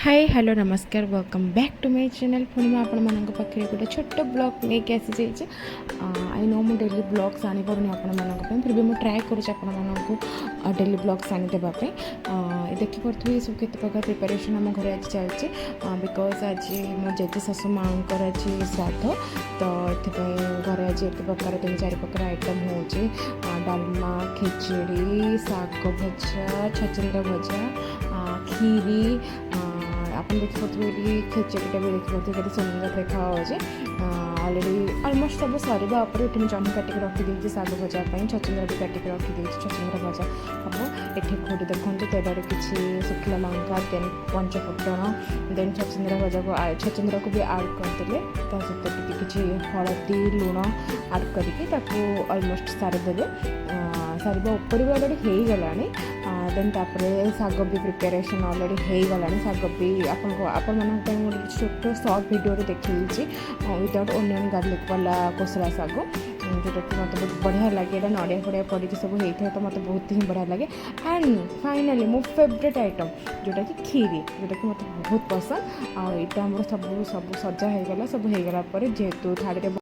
हाय hello नमस्कार welcome back to my channel पुणी मुझे आपण पाखे गोटे छोट ब्लॉग लेके आसी जाइए। आई नो मु डेली ब्लॉग्स आनी पारुनी आपण फिर भी मुझे ट्राए करूँ डेली ब्लॉग्स आनी देवाई। देखिपे सब केत प्रकार प्रिपेरेसन आम घर आज चलती बिकज आज मो जेजे शाशु माँ आज श्राद्ध तो ये घर आज एत प्रकार 3-4 प्रकार आइटम हो डालमा खिचड़ी शाग भजा छचिंद्र भजा खीरी आप देखिपे ये खिचड़ीटा भी देखिए केते सुंदर देखा अलरेडी अलमोस्ट सब सर ये जह्नी काटिक रखीदे शाग भजापी छचिंद्र भी काटिक रखीदे छचिंद्र भजा हम ये खोटी देखते तेल किसी शुखला लंका देन पंचफुटण देन छचिंद्र भजा को छचिंद्र को भी आड करदे सहित किसी हलदी लुण आड करके अलमोस्ट सारीदे सारे उपर भी अलरेडी हो गला देन तापर शाग भी प्रिपेरेसन अलरेडी हो गला शाग भी आपण गोटे छोट सर्ट भिडियो देखी विदाउट ओनियन गार्लिक वाला कोसला शाग जोटा कि मतलब बहुत बढ़िया लगे नड़िया फड़िया पड़ी सब होता है तो मतलब बहुत ही बढ़िया लगे। एंड फाइनाली मो फेवरेट आइटम जोटा कि खीरी जोटा कि मतलब बहुत पसंद आईटा सब सब सजा हो गला सब हो गला जेहेतु थाड़ी